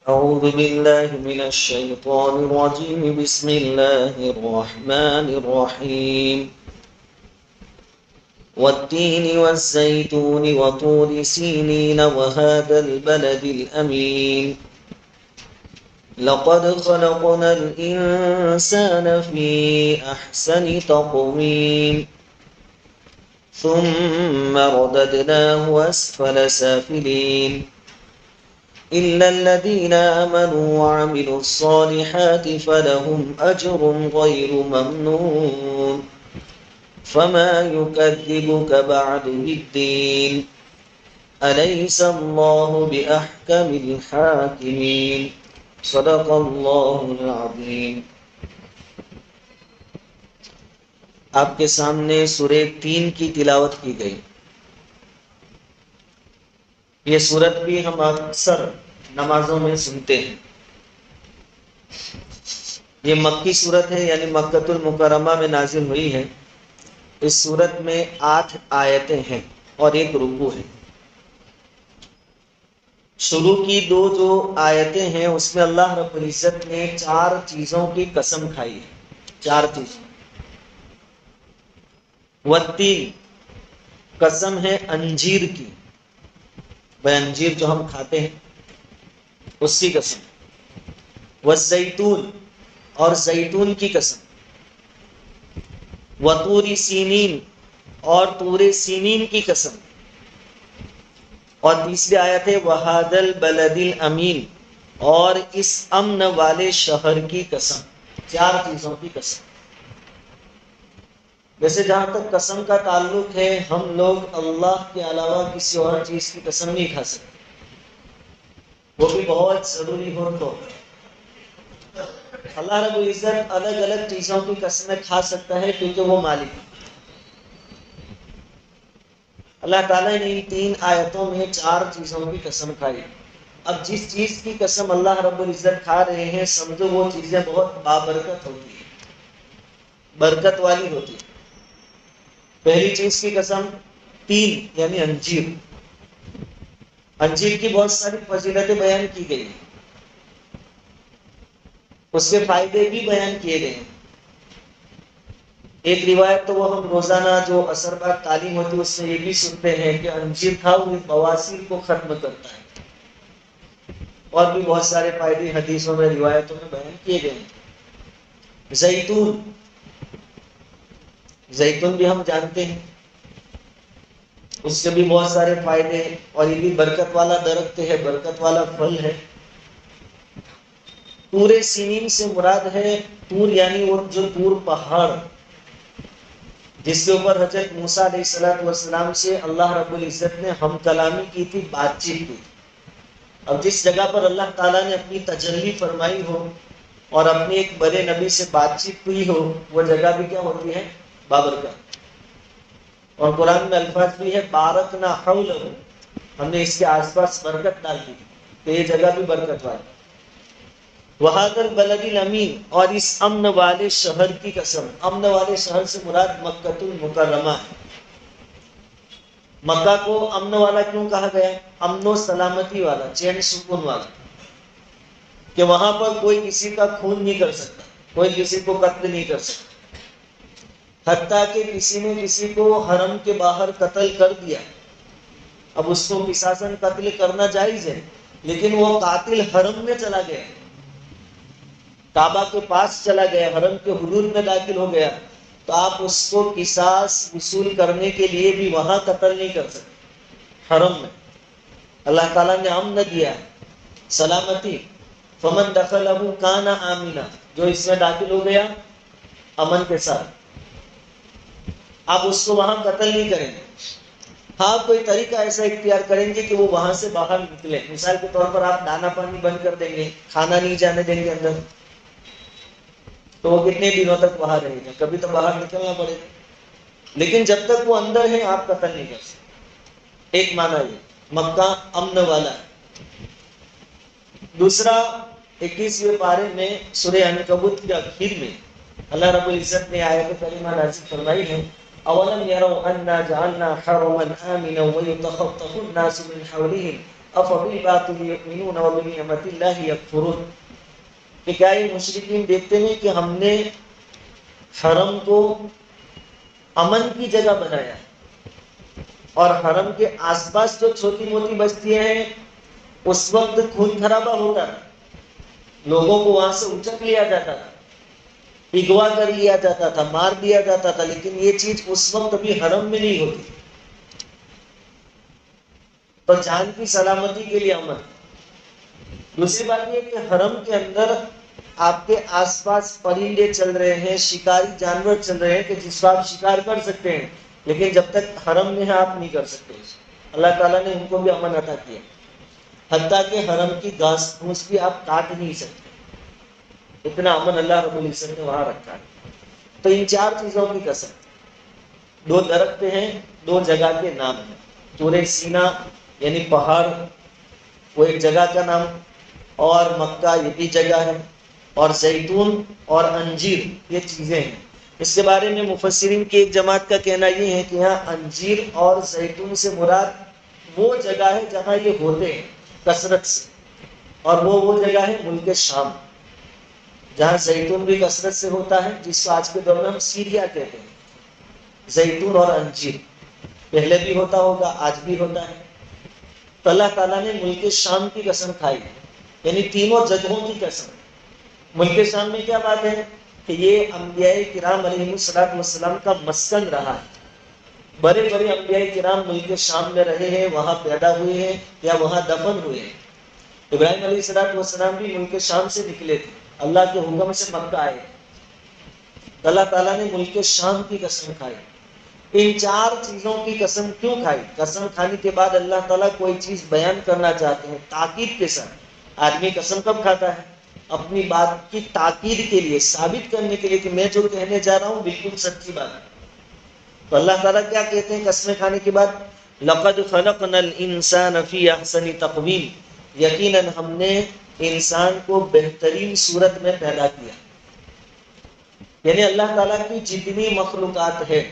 أعوذ بالله من الشيطان الرجيم. بسم الله الرحمن الرحيم. والتين والزيتون وطور سينين وهذا البلد الأمين لقد خلقنا الإنسان في أحسن تقويم ثم رددناه أسفل سافلين إلا الذين آمنوا وعملوا الصالحات فلهم أجر غير ممنون فما يكذبك بعد بالدين أليس الله بأحكم الحاكمين صدق الله العظيم. آپ کے سامنے سورہ تین کی تلاوت کی گئی. یہ سورت بھی ہم اکثر نمازوں میں سنتے ہیں. یہ مکی سورت ہے، یعنی مکۃ المکرمہ میں نازل ہوئی ہے. اس سورت میں 8 آیتیں ہیں اور 1 رکوع ہے. شروع کی 2 جو آیتیں ہیں اس میں اللہ رب العزت نے 4 چیزوں کی قسم کھائی ہے. 4 چیزیں. والتین، قسم ہے انجیر کی. انجیر جو ہم کھاتے ہیں اس کی قسم. والزیتون، اور زیتون کی قسم. وطور سینین، اور طور سینین کی قسم. اور تیسری آیت ہے وہذا البلد الامین، اور اس امن والے شہر کی قسم. 4 چیزوں کی قسم. ویسے جہاں تک قسم کا تعلق ہے، ہم لوگ اللہ کے علاوہ کسی اور چیز کی قسم نہیں کھا سکتے، وہ بھی بہت ضروری ہو تو. اللہ رب العزت الگ الگ چیزوں کی قسمیں کھا سکتا ہے کیونکہ وہ مالک ہے. اللہ تعالیٰ نے ان 3 آیتوں میں 4 چیزوں کی قسم کھائی. اب جس چیز کی قسم اللہ رب العزت کھا رہے ہیں، سمجھو وہ چیزیں بہت بابرکت ہوتی ہیں، برکت والی ہوتی ہیں. پہلی چیز کی قسم تین، یعنی انجیر. انجیر کی بہت ساری فضیلتیں بیان کی گئی ہیں، اس کے فائدے بھی بیان کیے گئے ہیں. ایک روایت تو وہ ہم روزانہ جو اثر بعد تعلیم ہوتی ہے اس میں یہ بھی سنتے ہیں کہ انجیر کھاؤ یہ بواسیر کو ختم کرتا ہے. اور بھی بہت سارے فائدے حدیثوں میں روایتوں میں بیان کیے گئے ہیں. زیتون، زیتون بھی ہم جانتے ہیں، اس سے بھی بہت سارے فائدے ہیں اور یہ بھی برکت والا درخت ہے، برکت والا پھل ہے. طور سینین سے مراد ہے طور، یعنی وہ جو طور پہاڑ جس کے اوپر حضرت موسیٰ علیہ السلام سے اللہ رب العزت نے ہم کلامی کی تھی، بات چیت کی. اب جس جگہ پر اللہ تعالیٰ نے اپنی تجلی فرمائی ہو اور اپنے ایک بڑے نبی سے بات چیت ہوئی ہو، وہ جگہ بھی کیا ہوتی ہے؟ بابرکت. اور قرآن میں الفاظ بھی ہے بارکنا حولہ، ہم نے اس کے آس پاس برکت ڈال دی، تو یہ جگہ بھی برکت والی. وہذا البلد الامین، اور اس امن والے شہر کی قسم. امن والے شہر سے مراد مکۃ المکرمہ ہے. مکہ کو امن والا کیوں کہا گیا؟ امن و سلامتی والا، چین سکون والا، کہ وہاں پر کوئی کسی کا خون نہیں کر سکتا، کوئی کسی کو قتل نہیں کر سکتا. حتیٰ کہ کسی نے کسی کو حرم کے باہر قتل کر دیا، اب اس کو قصاصاً قتل کرنا جائز ہے، لیکن وہ قاتل حرم میں چلا گیا، کعبہ کے پاس چلا گیا، حرم کے حدود میں داخل ہو گیا، تو آپ اس کو قصاص وصول کرنے کے لیے بھی وہاں قتل نہیں کر سکتے. حرم میں اللہ تعالیٰ نے امن دیا ہے، سلامتی. فمن دخلہ کان آمنا، جو اس میں داخل ہو گیا امن کے ساتھ، آپ اس کو وہاں قتل نہیں کریں گے. ہاں کوئی طریقہ ایسا اختیار کریں گے کہ وہ وہاں سے باہر نکلے. مثال کے طور پر آپ دانا پانی بند کر دیں گے، کھانا نہیں جانے دیں گے اندر، تو وہ کتنے دنوں تک باہر رہے گا؟ کبھی تو باہر نکلنا پڑے گا. لیکن جب تک وہ اندر ہے آپ قتل نہیں کر سکتے. ایک معنی یہ مکہ امن والا ہے. دوسرا 21ویں پارے میں سورہ عنکبوت کے آخر میں اللہ رب العزت نے آیت کریمہ نازل فرمائی ہے اولم يروا انا جعلنا حرما امنا ويتخطف الناس من حولهم افبالباطل یؤمنون وبنعمت اللہ یکفرون، کہ کیا یہ مشرکین دیکھتے ہیں کہ ہم نے حرم کو امن کی جگہ بنایا اور حرم کے آس پاس جو چھوٹی موٹی بستیاں ہیں اس وقت خون خرابہ ہوتا تھا، لوگوں کو وہاں سے اچک لیا جاتا تھا، اغوا کر لیا جاتا تھا، مار دیا جاتا تھا، لیکن یہ چیز اس وقت ابھی حرم میں نہیں ہوتی، تو جان کی سلامتی کے لیے امن۔ دوسری بات یہ کہ حرم کے اندر آپ کے آس پاس پرندے چل رہے ہیں، شکاری جانور چل رہے ہیں کہ جس کو آپ شکار کر سکتے ہیں، لیکن جب تک حرم میں ہے آپ نہیں کر سکتے۔ اللہ تعالیٰ نے ان کو بھی امن عطا کیا، حتیٰ کہ حرم کی گھاس پھوس بھی آپ کاٹ نہیں سکتے، اتنا امن اللہ رب العزت نے وہاں رکھا ہے۔ تو ان چار چیزوں کی قسم، دو درخت ہیں، دو جگہ کے نام ہیں، طور سینا یعنی پہاڑ وہ ایک جگہ کا نام، اور مکہ یہ بھی جگہ ہے، اور زیتون اور انجیر یہ چیزیں ہیں۔ اس کے بارے میں مفسرین کی ایک جماعت کا کہنا یہ ہے کہ یہاں انجیر اور زیتون سے مراد وہ جگہ ہے جہاں یہ ہوتے ہیں کثرت سے، اور وہ جگہ ہے ملک شام جہاں زیتون بھی کثرت سے ہوتا ہے، جس کو آج کے دور میں ہم سیریا کہتے ہیں۔ زیتون اور انجیر پہلے بھی ہوتا ہوگا، آج بھی ہوتا ہے۔ تو اللہ تعالیٰ نے ملک شام کی قسم کھائی، یعنی تینوں جگہوں کی قسم۔ ملک شام میں کیا بات ہے کہ یہ انبیاء کرام علیہ السلام کا مسکن رہا ہے، بڑے بڑے انبیاء کرام ملک شام میں رہے ہیں، وہاں پیدا ہوئے ہیں یا وہاں دفن ہوئے ہیں۔ ابراہیم علیہ السلام بھی ملک شام سے نکلے تھے، اللہ کے حکم سے مکہ آئے۔ اللہ تعالیٰ نے ملک شام کی قسم کھائی۔ ان چار چیزوں کی قسم کیوں کھائی؟ قسم کھانے کے بعد اللہ تعالیٰ کوئی چیز بیان کرنا چاہتے ہیں تاکید کے ساتھ۔ آدمی قسم کب کھاتا ہے؟ اپنی بات کی تاکید کے لیے، ثابت کرنے کے لیے کہ میں جو کہنے جا رہا ہوں بالکل سچی بات ہے۔ تو اللہ تعالیٰ کیا کہتے ہیں قسمیں کھانے کے بعد؟ لَقَدْ خَلَقْنَا الْإِنسَانَ فِي أَحْسَنِ تَقْوِيمٍ، یقیناً ہم نے انسان کو بہترین صورت میں پیدا کیا۔ یعنی اللہ تعالیٰ کی جتنی مخلوقات ہے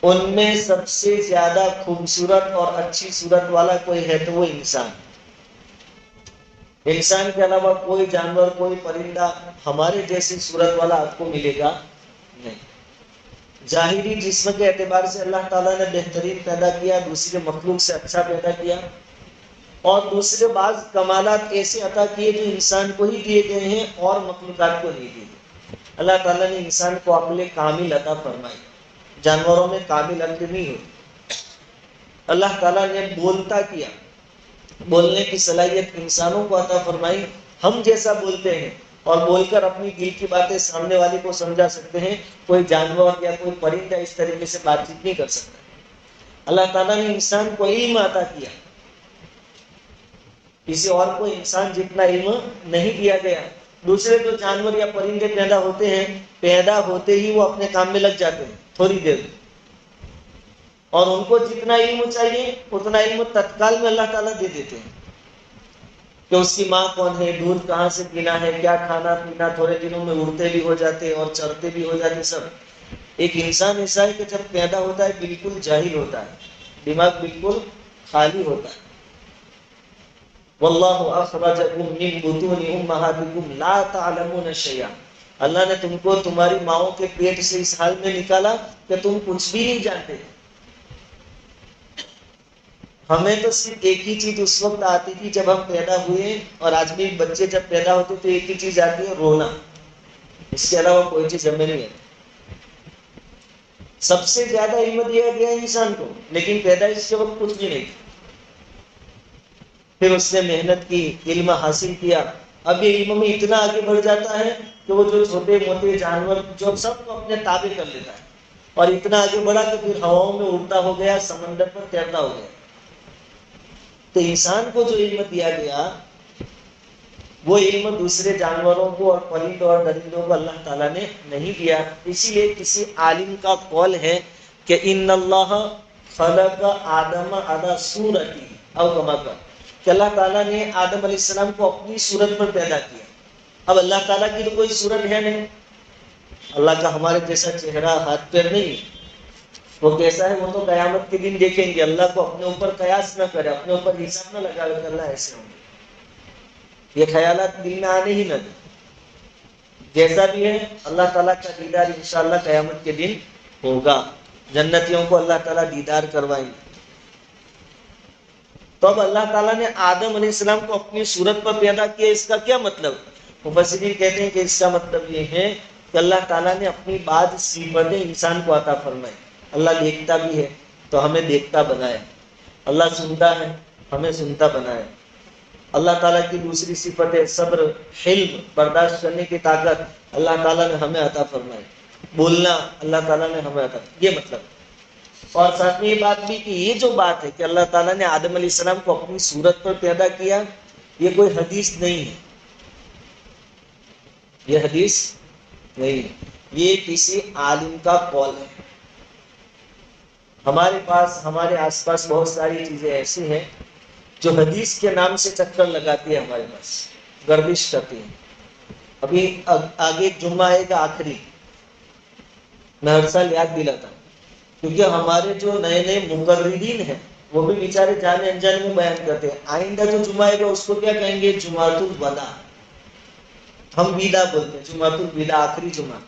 ان میں سب سے زیادہ خوبصورت اور اچھی صورت والا کوئی ہے تو وہ انسان۔ انسان کے علاوہ کوئی جانور، کوئی پرندہ ہمارے جیسی صورت والا آپ کو ملے گا نہیں۔ ظاہری جسم کے اعتبار سے اللہ تعالیٰ نے بہترین پیدا کیا، دوسرے مخلوق سے اچھا پیدا کیا، اور دوسرے بعض کمالات ایسے عطا کیے جو انسان کو ہی دیے گئے ہیں اور مخلوقات کو نہیں دیے گئے۔ اللہ تعالیٰ نے انسان کو عقل کامل عطا فرمائی، جانوروں میں کامل عقل نہیں ہوتی۔ اللہ تعالیٰ نے بولتا کیا، بولنے کی صلاحیت انسانوں کو عطا فرمائی، ہم جیسا بولتے ہیں اور بول کر اپنی دل کی باتیں سامنے والے کو سمجھا سکتے ہیں، کوئی جانور یا کوئی پرندہ اس طریقے سے بات چیت نہیں کر سکتا۔ اللہ تعالیٰ نے انسان کو علم عطا کیا، کسی اور کو انسان جتنا علم نہیں دیا گیا۔ دوسرے جو جانور یا پرندے پیدا ہوتے ہیں، پیدا ہوتے ہی وہ اپنے کام میں لگ جاتے ہیں تھوڑی دیر میں، اور ان کو جتنا علم چاہیے اتنا علم تتکال میں اللہ تعالیٰ دے دیتے ہیں کہ اس کی ماں کون ہے، دودھ کہاں سے پینا ہے، کیا کھانا پینا، تھوڑے دنوں میں اڑتے بھی ہو جاتے اور چرتے بھی ہو جاتے سب۔ ایک انسان ایسا ہے کہ جب پیدا ہوتا ہے بالکل جاہل ہوتا ہے، دماغ بالکل خالی ہوتا ہے۔ واللہ اخرجکم من بطون امہاتکم لا تعلمون شیئا، اللہ نے تم کو تمہاری ماؤں کے پیٹ سے اس حال میں نکالا کہ تم کچھ بھی نہیں جانتے۔ ہمیں تو صرف ایک ہی چیز اس وقت آتی تھی جب ہم پیدا ہوئے، اور آج بھی بچے جب پیدا ہوتے تو ایک ہی چیز آتی ہے، رونا، اس کے علاوہ کوئی چیز ہمیں نہیں آتی۔ سب سے زیادہ علم دیا گیا انسان کو، لیکن پیدائش کے وقت کچھ بھی نہیں تھا۔ پھر اس نے محنت کی، علم حاصل کیا، اب یہ علم میں اتنا آگے بڑھ جاتا ہے کہ وہ جو چھوٹے موٹے جانور جو سب کو اپنے تابع کر لیتا ہے، اور اتنا آگے بڑھا کہ پھر ہواؤں میں اڑتا ہو گیا، سمندر پر تیرتا ہو گیا۔ تو انسان کو جو علم دیا گیا وہ علم دوسرے جانوروں کو اور پرندوں اور درندوں کو اللہ تعالیٰ نے نہیں دیا۔ اسی لیے کسی عالم کا قول ہے کہ ان اللہ خلق آدم علی صورتی او کما قال، کہ اللہ تعالیٰ نے آدم علیہ السلام کو اپنی صورت پر پیدا کیا۔ اب اللہ تعالیٰ کی تو کوئی صورت ہے نہیں، اللہ کا ہمارے جیسا چہرہ، ہاتھ پیر نہیں، وہ کیسا ہے وہ تو قیامت کے دن دیکھیں گے. اللہ کو اپنے اوپر قیاس نہ کرے, اپنے اوپر حساب نہ لگا کہ اللہ ایسے ہوں گے, یہ خیالات دل میں آنے ہی نہ دیں. جیسا بھی ہے اللہ تعالیٰ کا دیدار انشاءاللہ قیامت کے دن ہوگا. جنتیوں کو اللہ تعالیٰ دیدار کروائیں گے. تو اب اللہ تعالیٰ نے آدم علیہ السلام کو اپنی صورت پر پیدا کیا, اس کا کیا مطلب؟ مفسرین کہتے ہیں کہ اس کا مطلب یہ ہے کہ اللہ تعالیٰ نے اپنی بعض صفتیں انسان کو عطا فرمائی. اللہ دیکھتا بھی ہے تو ہمیں دیکھتا بنایا, اللہ سنتا ہے ہمیں سنتا بنایا. اللہ تعالیٰ کی دوسری صفت ہے صبر, حلم, برداشت کرنے کی طاقت اللہ تعالیٰ نے ہمیں عطا فرمائی. بولنا اللہ تعالیٰ نے ہمیں عطا, یہ مطلب. اور ساتھ میں یہ بات بھی کہ یہ جو بات ہے کہ اللہ تعالیٰ نے آدم علیہ السلام کو اپنی صورت پر پیدا کیا, یہ کوئی حدیث نہیں ہے, یہ حدیث نہیں ہے, یہ کسی عالم کا قول ہے. ہمارے پاس ہمارے آس پاس بہت ساری چیزیں ایسی ہیں جو حدیث کے نام سے چکر لگاتی ہے, ہمارے پاس گردش کرتی ہیں. ابھی آگے ایک جمعہ آئے گا آخری, میں ہر سال یاد دلاتا ہوں, کیونکہ ہمارے جو نئے نئے مقررین ہیں وہ بھی بیچارے جانے انجانے میں بیان کرتے ہیں. آئندہ جو جمعہ ہے گا اس کو کیا کہیں گے؟ جمعۃ الوداع. ہم ویدا بولتے ہیں, جمعۃ الوداع آخری جمعہ.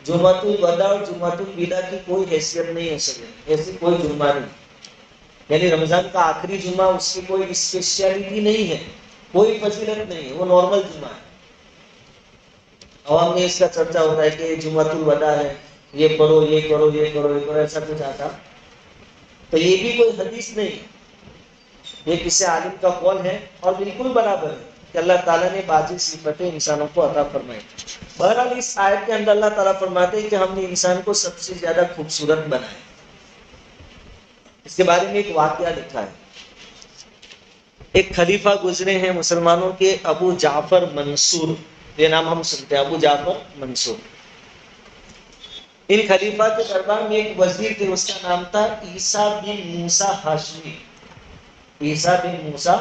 جمعۃ الوداع اور جمعۃ الوداع کی کوئی حیثیت نہیں ہے سر, ایسی کوئی جمعہ نہیں. یعنی رمضان کا آخری جمعہ اس کی کوئی اسپیشلٹی نہیں ہے, کوئی فضیلت نہیں ہے, وہ نارمل جمعہ ہے. عوام میں اس کا چرچا ہوتا ہے کہ یہ جمعۃ الوداع ہے, یہ پڑھو یہ کرو یہ کرو یہ کرو, ایسا کچھ آتا. تو یہ بھی کوئی حدیث نہیں ہے, یہ کسی عالم کا قول ہے اور بالکل برابر ہے کہ اللہ تعالیٰ نے بعض صفتیں انسانوں کو عطا فرمائی. بہرحال اس آیت کے اندر اللہ تعالیٰ فرماتے ہیں کہ ہم نے انسان کو سب سے زیادہ خوبصورت بنایا. اس کے بارے میں ایک واقعہ لکھا ہے. ایک خلیفہ گزرے ہیں مسلمانوں کے, ابو جعفر منصور, یہ نام ہم سنتے ہیں, ابو جعفر منصور. ان خلیفہ کے دربار میں ایک وزیر تھے, اس کا نام تھا عیسیٰ بن موسیٰ ہاشمی. عیسیٰ بن موسیٰ.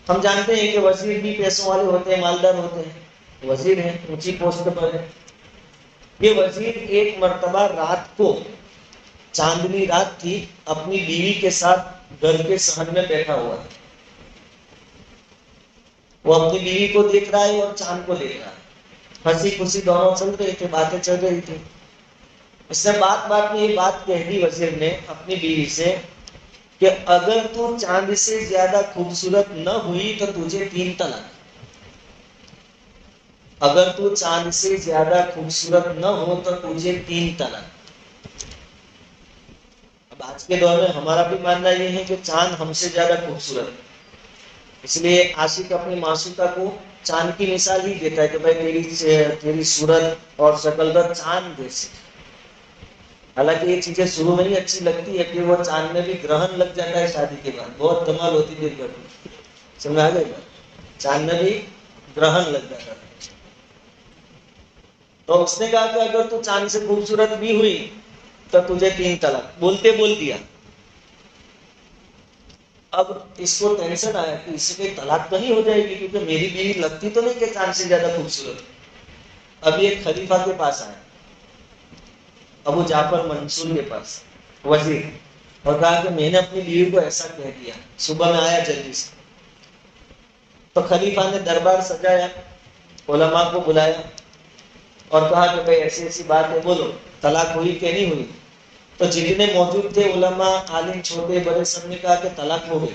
ہم جانتے ہیں کہ وزیر بھی پیسوں والے ہوتے ہیں, مالدار ہوتے ہیں, وزیر ہیں, اونچی پوسٹ پر ہے. یہ وزیر ایک مرتبہ رات کو, چاندنی رات تھی, اپنی بیوی کے ساتھ گھر کے صحن میں بیٹھا ہوا ہے. وہ اپنی بیوی کو دیکھ رہا ہے اور چاند کو دیکھ رہا ہے. ہنسی خوشی دونوں چل رہے تھے, باتیں چل رہی تھی. اس نے بات میں یہ بات کہہ دی وزیر نے اپنی بیوی سے کہ اگر تو چاند سے زیادہ خوبصورت نہ ہوئی تو تجھے 3 طلاق. اگر تو چاند سے زیادہ خوبصورت نہ ہو تو تجھے 3 طلاق. اب آج کے دور میں ہمارا بھی ماننا یہ ہے کہ چاند ہم سے زیادہ خوبصورت ہے, اس لیے عاشق اپنی معشوقہ کو چاند کی مثال ہی دیتا ہے کہ بھائی تیری صورت اور شکل کا چاند جیسی. حالانکہ یہ چیزیں شروع میں ہی اچھی لگتی ہے کہ وہ چاند میں بھی گرہن لگ جاتا ہے شادی کے بعد, بہت کمال ہوتی ہے دل میں. سمجھ آ گئی بات, چاند میں بھی گرہن لگ جاتا ہے. تو اس نے کہا کہ اگر تو چاند سے خوبصورت بھی ہوئی تو تجھے 3 طلاق. بولتے بول دیا. اب اس کو ٹینشن آیا کہ اس سے طلاق تو نہیں ہو جائے گی, کیونکہ میری بیوی لگتی تو نہیں کہ چاند سے زیادہ خوبصورت. اب یہ خلیفہ کے پاس آیا, ابو جعفر منصور کے پاس, وزیر, اور کہا کہ میں نے اپنی بیوی کو ایسا کہہ دیا. صبح میں آیا جلدی سے. تو خلیفہ نے دربار سجایا, علماء کو بلایا اور کہا کہ بھائی ایسی ایسی بات ہے, بولو طلاق ہوئی کہ نہیں ہوئی. تو جتنے موجود تھے علماء, عالم, چھوٹے بڑے, سب نے کہا کہ طلاق ہو گئی,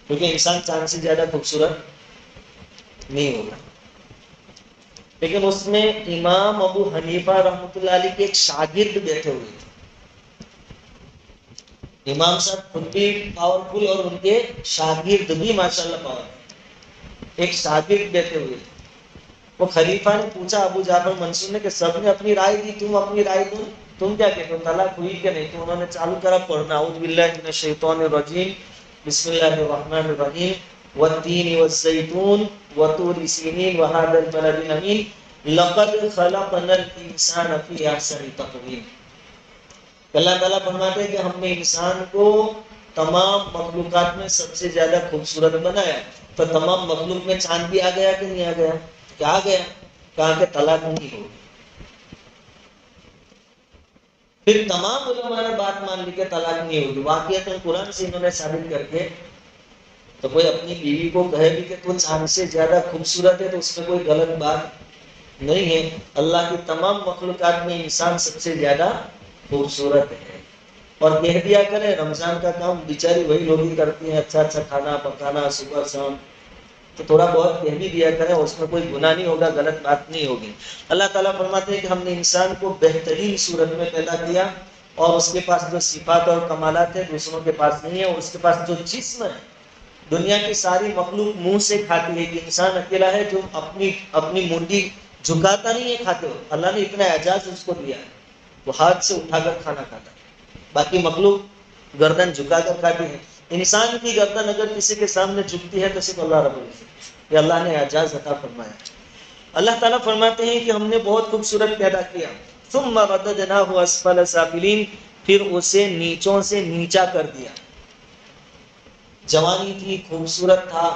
کیونکہ انسان چاند سے زیادہ خوبصورت نہیں ہوگا. لیکن اس میں امام ابو حنیفہ رحمۃ اللہ علیہ کے ایک شاگرد بیٹھے ہوئے تھے. امام صاحب خود بھی پاورفل اور ان کے شاگرد بھی ماشاءاللہ پاورفل. ایک شاگرد بیٹھے ہوئے تھے. وہ خلیفہ نے پوچھا ابو جعفر منصور نے کہ سب نے اپنی رائے دی, تم اپنی رائے دو, تم کیا کہتے ہو, طلاق ہوئی کہ نہیں؟ تو انہوں نے چالو کرا پڑھنا, اعوذ باللہ من الشیطان الرجیم, بسم اللہ الرحمن الرحیم, والتین والزیتون وطور سینین وہذا البلد الامین لقد خلقنا الانسان فی احسن تقویم. اللہ تعالیٰ فرماتے ہیں کہ ہم نے انسان کو تمام مخلوقات میں سب سے زیادہ خوبصورت بنایا. تو تمام مخلوق میں چاند بھی آ گیا کہ نہیں آ گیا؟ کیا آ گیا؟ کہا کہ طلاق نہیں ہوگی. پھر تمام علماء نے بات مان لی کہ طلاق نہیں ہوگی. واقعتاً قرآن سے انہوں نے ثابت کر کے، تو کوئی اپنی بیوی کو کہے بھی کہ تو چاند سے زیادہ خوبصورت ہے تو اس میں کوئی غلط بات نہیں ہے. اللہ کی تمام مخلوقات میں انسان سب سے زیادہ خوبصورت ہے. اور کہہ دیا کرے رمضان کا کام بیچاری وہی لوگ ہی کرتی ہیں، اچھا اچھا کھانا پکانا صبح شام، تو تھوڑا بہت کہہ بھی دیا کریں، اس میں کوئی گناہ نہیں ہوگا، غلط بات نہیں ہوگی. اللہ تعالیٰ فرماتے ہیں کہ ہم نے انسان کو بہترین صورت میں پیدا کیا، اور اس کے پاس جو صفات اور کمالات ہیں دوسروں کے پاس نہیں ہے. اور اس کے پاس جو جسم ہے، دنیا کی ساری مخلوق منہ سے کھاتی ہے، کہ انسان اکیلا ہے جو اپنی منڈی جھکاتا نہیں ہے کھاتے ہو. اللہ نے اتنا اعزاز اس کو دیا ہے، وہ ہاتھ سے اٹھا کر کھانا کھاتا ہے. باقی مخلوق گردن جھکا کر کھاتی ہے. انسان کی گردن اگر کسی کے سامنے جھکتی ہے تو صرف اللہ رب العزت، یہ اللہ نے اعزاز عطا فرمایا. اللہ تعالیٰ فرماتے ہیں کہ ہم نے بہت خوبصورت پیدا کیا. ثم رددناہ اسفل سافلین، پھر اسے نیچوں سے نیچا کر دیا. جوانی تھی، خوبصورت تھا،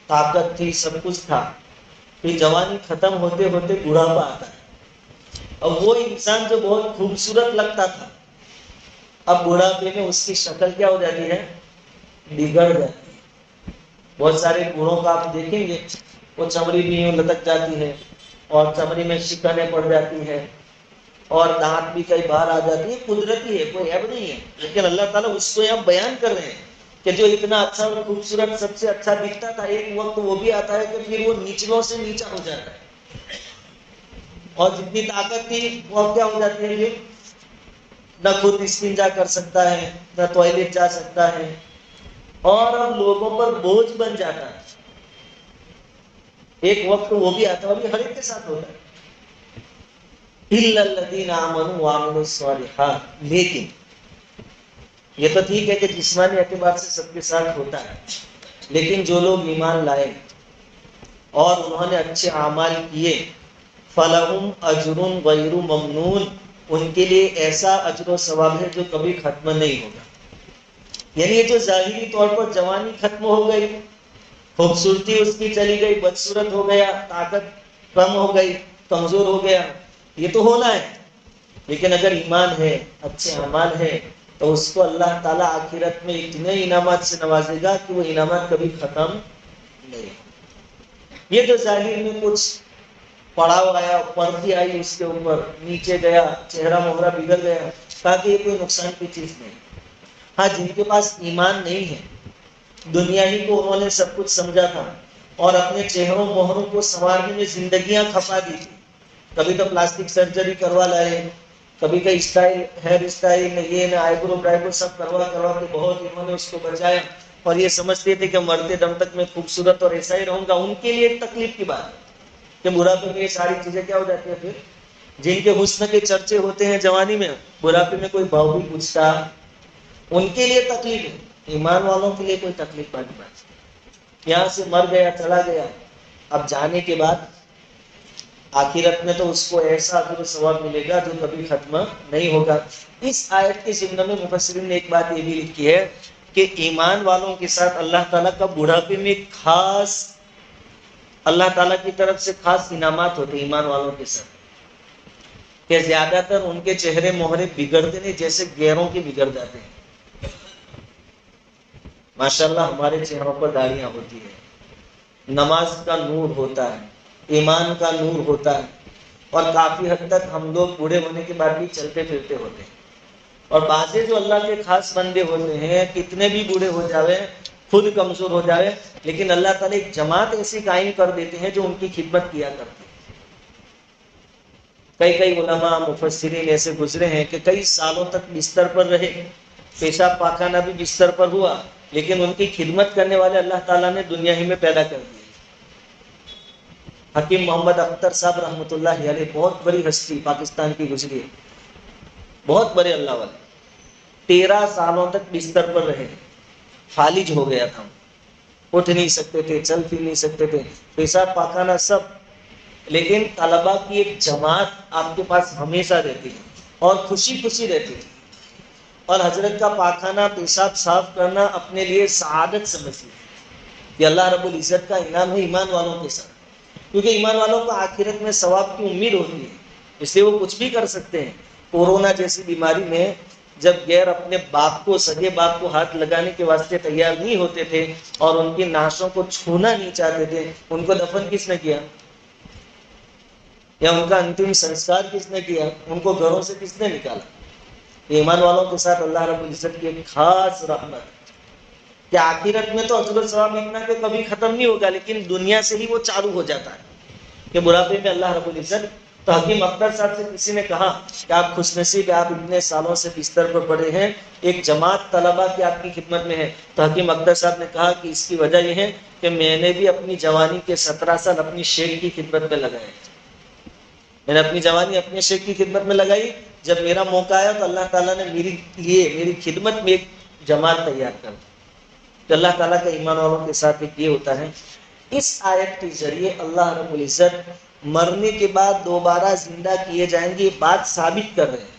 طاقت تھی، سب کچھ تھا. پھر جوانی ختم ہوتے ہوتے بڑھاپا آتا ہے. اب وہ انسان جو بہت خوبصورت لگتا تھا، اب بڑھاپے میں اس کی شکل کیا ہو جاتی ہے؟ بگڑ جاتی ہے. بہت سارے بوڑھوں کا آپ دیکھیں گے وہ چمڑی بھی یوں لٹک جاتی ہے، اور چمڑی میں شکنیں پڑ جاتی ہے، اور دانت بھی کئی باہر آ جاتی ہے. قدرتی ہے، کوئی عیب نہیں ہے. لیکن اللہ تعالیٰ اس کو یہاں بیان کر رہے ہیں کہ جو اتنا اچھا اور خوبصورت سب سے اچھا دکھتا تھا، ایک وقت وہ بھی آتا ہے کہ پھر وہ نیچلوں سے نیچا ہو جاتا ہے. اور جتنی طاقت تھی وہ کیا ہو جاتی ہے؟ یہ نہ خود استنجا کر سکتا ہے، نہ ٹوائلٹ جا سکتا ہے، اور اب لوگوں پر بوجھ بن جاتا ہے. ایک وقت وہ بھی آتا ہے، اور یہ ہر ایک کے ساتھ ہوتا ہے. الا الذین آمنوا وعملوا الصالحات، لیکن یہ تو ٹھیک ہے کہ جسمانی اعتبار سے سب کے ساتھ ہوتا ہے، لیکن جو لوگ ایمان لائے اور انہوں نے اچھے اعمال کیے، فلہم اجر غیر ممنون، ان کے لیے ایسا اجر و ثواب ہے جو کبھی ختم نہیں ہوگا. یعنی یہ جو ظاہری طور پر جوانی ختم ہو گئی، خوبصورتی اس کی چلی گئی، بدصورت ہو گیا، طاقت کم ہو گئی، کمزور ہو گیا، یہ تو ہونا ہے. لیکن اگر ایمان ہے، اچھے اعمال ہے، تو اس کو اللہ تعالیٰ آخرت میں اتنے انعامات سے نوازے گا کہ وہ انعامات کبھی ختم نہیں. یہ جو ظاہر میں کچھ پڑاؤ آیا، پردی آئی اس کے اوپر، نیچے گیا، چہرہ مہرہ بگڑ گیا، تاکہ یہ کوئی نقصان کی چیز نہیں. ہاں، جن کے پاس ایمان نہیں ہے، دنیا ہی کو انہوں نے سب کچھ سمجھا تھا، اور اپنے چہروں مہروں کو سنوارنے میں زندگیاں کھپا دی تھی. کبھی تو پلاسٹک سرجری کروا لائے، کبھی کئی اسٹائل، ہیئر اسٹائل، یہ نہ آئیبرو برائیبرو سب کروا کے بہت انہوں نے اس کو بچایا، اور یہ سمجھتے تھے کہ مرتے دم تک میں خوبصورت اور ایسا ہی رہوں گا. ان کے لیے ایک تکلیف کی بات ہے کہ بڑھاپے میں یہ ساری چیزیں کیا ہو جاتی ہیں. پھر جن کے حسن کے چرچے ہوتے ہیں جوانی میں، بڑھاپے میں کوئی بھاؤ بھی پوچھتا، ان کے لیے تکلیف ہے. ایمان والوں کے لیے کوئی تکلیف والی بات ہے. یہاں سے مر گیا، چلا گیا، اب جانے کے بعد آخرت میں تو اس کو ایسا اجر و ثواب ملے گا جو کبھی ختم نہیں ہوگا. اس آیت کے ضمن میں مفسرین نے ایک بات یہ بھی لکھی ہے کہ ایمان والوں کے ساتھ اللہ تعالیٰ کا بڑھاپے میں خاص، اللہ تعالیٰ کی طرف سے خاص انعامات ہوتے ہیں ایمان والوں کے ساتھ، کہ زیادہ تر ان کے چہرے مہرے بگڑتے نہیں، جیسے گیروں کے بگڑ جاتے ہیں. ماشاءاللہ ہمارے چہروں پر داڑیاں ہوتی ہے، نماز کا نور ہوتا ہے، ایمان کا نور ہوتا ہے، اور کافی حد تک ہم لوگ بوڑھے ہونے کے بعد بھی چلتے پھرتے ہوتے ہیں. اور بعضے جو اللہ کے خاص بندے ہوتے ہیں، کتنے بھی بوڑھے ہو جاوے، خود کمزور ہو جاوے، لیکن اللہ تعالیٰ ایک جماعت ایسی قائم کر دیتے ہیں جو ان کی خدمت کیا کرتے ہیں. کئی علماء مفسرین ایسے گزرے ہیں کہ کئی سالوں تک بستر پر رہے، پیشاب پاخانہ بھی بستر پر ہوا، لیکن ان کی خدمت کرنے والے اللہ تعالیٰ نے دنیا ہی میں پیدا کر دیے. حکیم محمد اختر صاحب رحمۃ اللہ علیہ، بہت بڑی ہستی پاکستان کی گزری ہے، بہت بڑے اللہ والے. 13 سالوں تک بستر پر رہے، فالج ہو گیا تھا، اٹھ نہیں سکتے تھے، چل پھر نہیں سکتے تھے، پیشاب پاخانہ سب. لیکن طلبا کی ایک جماعت آپ کے پاس ہمیشہ رہتی ہے، اور خوشی خوشی رہتی ہے، اور حضرت کا پاخانہ پیشاب صاف کرنا اپنے لیے سعادت سمجھتی ہے کہ اللہ رب العزت کا انعام ہے ایمان والوں کے ساتھ. کیونکہ ایمان والوں کو آخرت میں ثواب کی امید ہوتی ہے، اس لیے وہ کچھ بھی کر سکتے ہیں. کورونا جیسی بیماری میں جب غیر اپنے باپ کو، سگے باپ کو ہاتھ لگانے کے واسطے تیار نہیں ہوتے تھے اور ان کی نعشوں کو چھونا نہیں چاہتے تھے، ان کو دفن کس نے کیا؟ یا ان کا انتم سنسکار کس نے کیا؟ ان کو گھروں سے کس نے نکالا؟ ایمان والوں کے ساتھ اللہ رب العزت کی ایک خاص رحمت کہ آخرت میں تو اجر و ثواب اتنا کہ کبھی ختم نہیں ہوگا، لیکن دنیا سے ہی وہ چالو ہو جاتا ہے کہ بڑھاپے میں اللہ رب العزت. تو حکیم اختر صاحب سے کسی نے کہا کہ آپ خوش نصیب ہیں، آپ اتنے سالوں سے بستر پر پڑے ہیں، ایک جماعت طلبا کی آپ کی خدمت میں ہے. تو حکیم اختر صاحب نے کہا کہ اس کی وجہ یہ ہے کہ میں نے بھی اپنی جوانی کے 17 سال اپنی شیخ کی خدمت میں لگائے. میں نے اپنی جوانی اپنے شیخ کی خدمت میں لگائی. جب میرا موقع آیا تو اللہ تعالیٰ نے میری خدمت میں ایک جماعت تیار کر دی. تو اللہ تعالیٰ کا ایمان والوں کے ساتھ ایک یہ ہوتا ہے. اس آیت کے ذریعے اللہ رب العزت مرنے کے بعد دوبارہ زندہ کیے جائیں گے یہ بات ثابت کر رہے ہیں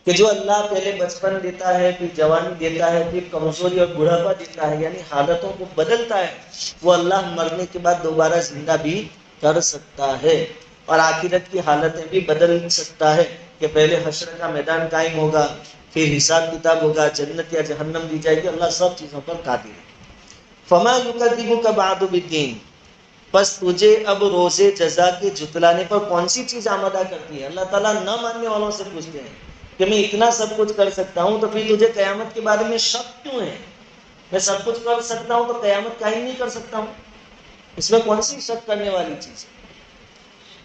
کہ جو اللہ پہلے بچپن دیتا ہے، پھر جوانی دیتا ہے، پھر کمزوری اور بڑھاپا دیتا ہے، یعنی حالتوں کو بدلتا ہے، وہ اللہ مرنے کے بعد دوبارہ زندہ بھی کر سکتا ہے. اور آخرت کی حالتیں بھی بدل سکتا ہے کہ پہلے حشر کا میدان قائم ہوگا، پھر حساب کتاب ہوگا، جنت یا جہنم دی جائے گی. اللہ سب چیزوں پر قادر ہے. فما یکذبک بعد بالدین، پس تجھے اب روز جزا کے جھٹلانے پر کون سی چیز آمادہ کرتی ہے؟ اللہ تعالیٰ نہ ماننے والوں سے پوچھتے ہیں کہ میں اتنا سب کچھ کر سکتا ہوں تو پھر تجھے قیامت کے بارے میں شک کیوں ہے؟ میں سب کچھ کر سکتا ہوں تو قیامت قائم نہیں کر سکتا ہوں، اس میں کون سی شک کرنے والی چیز ہے؟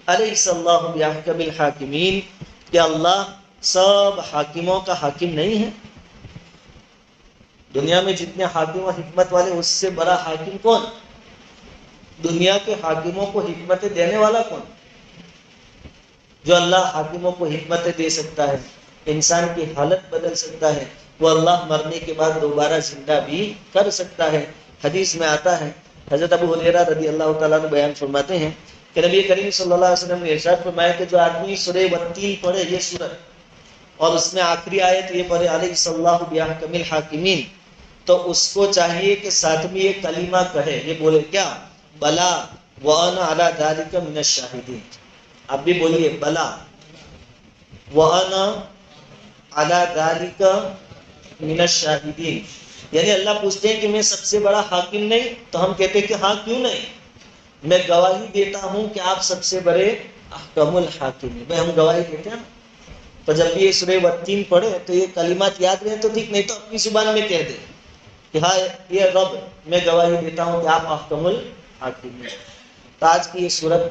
الیس اللہ بأحکم الحاکمین، کہ اللہ سب حاکموں کا حاکم نہیں ہے؟ دنیا میں جتنے حاکم و حکمت والے، اس سے بڑا حاکم کون؟ دنیا کے حاکموں کو حکمتیں دینے والا کون؟ جو اللہ حاکموں کو حکمتیں دے سکتا ہے، انسان کی حالت بدل سکتا ہے، وہ اللہ مرنے کے بعد دوبارہ زندہ بھی کر سکتا ہے. حدیث میں آتا ہے، حضرت ابو ہریرہ رضی اللہ تعالیٰ عنہ بیان فرماتے ہیں کہ نبی کریم صلی اللہ علیہ وسلم نے ارشاد فرمایا کہ جو آدمی سورہ والتین پڑھے، یہ سورت، اور اس میں آخری آیت یہ پڑھے الیس اللہ بأحکم الحاکمین، تو اس کو چاہیے کہ ساتھ میں یہ کلمہ کہے، یہ بولے کیا؟ بلا وانا علی ذلک من الشاہدین. آپ بھی بولیے بلا وانا علی ذلک من الشاہدین. یعنی اللہ پوچھتے ہیں کہ میں سب سے بڑا حاکم نہیں؟ تو ہم کہتے ہیں کہ ہاں کیوں نہیں، میں گواہی دیتا ہوں کہ آپ سب سے بڑے احکم الحاکم ہیں. ہم گواہی دیتے ہیں. تو جب بھی یہ سورہ والتین پڑھے تو یہ کلمات یاد رہے تو ٹھیک، نہیں تو اپنی زبان میں کہہ دیں کہ ہاں یہ رب، میں گواہی دیتا ہوں کہ آپ احکم الحاکم ہیں. تو آج کی یہ سورت،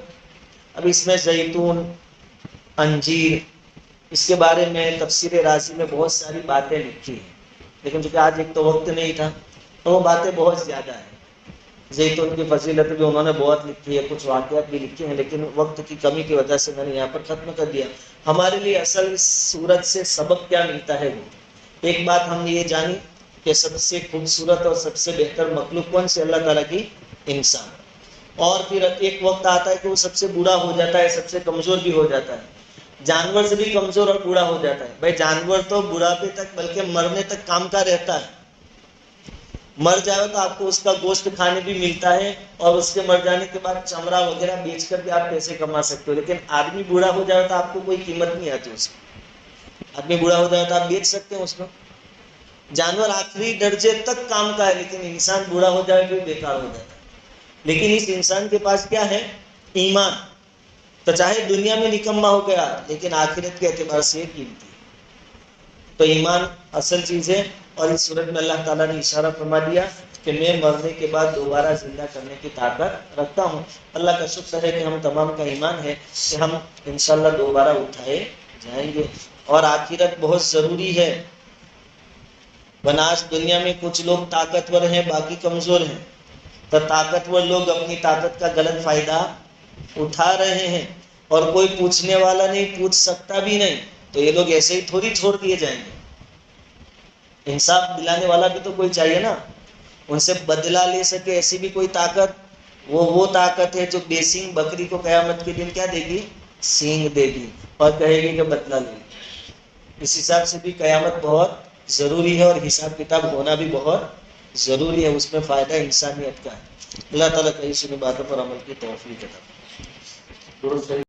اب اس میں زیتون، انجیر، اس کے بارے میں تفسیر رازی میں بہت ساری باتیں لکھی ہیں، لیکن چونکہ آج ایک تو وقت نہیں تھا تو وہ باتیں بہت زیادہ ہیں. زیتون کی فضیلت بھی انہوں نے بہت لکھی ہے، کچھ واقعات بھی لکھے ہیں، لیکن وقت کی کمی کی وجہ سے میں نے یہاں پر ختم کر دیا. ہمارے لیے اصل اس سورت سے سبق کیا ملتا ہے؟ وہ ایک بات ہم نے یہ جانی کہ سب سے خوبصورت اور سب سے بہتر مخلوق کون سے؟ اللہ تعالیٰ کی انسان. اور پھر ایک وقت آتا ہے کہ وہ سب سے بوڑھا ہو جاتا ہے، سب سے کمزور بھی ہو جاتا ہے. جانور سے بھی کمزور اور بوڑھا ہو جاتا ہے. بھائی جانور تو بڑھاپے تک بلکہ مرنے تک کام کا رہتا ہے. مر جائے تو آپ کو اس کا گوشت کھانے بھی ملتا ہے، اور اس کے مر جانے کے بعد چمڑا وغیرہ بیچ کر بھی آپ پیسے کما سکتے ہو. لیکن آدمی بوڑھا ہو جائے تو آپ کو کوئی قیمت نہیں آتی اس کی. آدمی بوڑھا ہو جائے تو آپ بیچ سکتے ہیں اس کو. جانور آخری درجے تک کام کا ہے، لیکن انسان بوڑھا ہو جائے تو بیکار ہو جاتا ہے. لیکن اس انسان کے پاس کیا ہے؟ ایمان. تو چاہے دنیا میں نکما ہو گیا لیکن آخرت کے اعتبار سے یہ قیمتی ہے. تو ایمان اصل چیز ہے. اور اس صورت میں اللہ تعالیٰ نے اشارہ فرما دیا کہ میں مرنے کے بعد دوبارہ زندہ کرنے کی طاقت رکھتا ہوں. اللہ کا شکر ہے کہ ہم تمام کا ایمان ہے کہ ہم انشاءاللہ دوبارہ اٹھائے جائیں گے. اور آخرت بہت ضروری ہے. بناس دنیا میں کچھ لوگ طاقتور ہیں، باقی کمزور ہیں. تو طاقتور لوگ اپنی طاقت کا غلط فائدہ اٹھا رہے ہیں، اور کوئی پوچھنے والا نہیں، پوچھ سکتا بھی نہیں. تو یہ لوگ ایسے ہی تھوڑی چھوڑ دیے جائیں گے. انصاف دلانے والا بھی تو کوئی چاہیے نا، ان سے بدلہ لے سکے ایسی بھی کوئی طاقت. وہ طاقت ہے جو بے سینگ بکری کو قیامت کے دن کیا دے گی؟ سینگ دے گی، اور کہے گی کہ بدلہ لے. اس حساب سے بھی قیامت بہت ضروری ہے، اور حساب کتاب ہونا بھی بہت ضروری ہے. اس میں فائدہ انسانیت کا ہے. اللہ تعالیٰ کئی سنی باتوں پر عمل کی توفیق عطا فرمائے.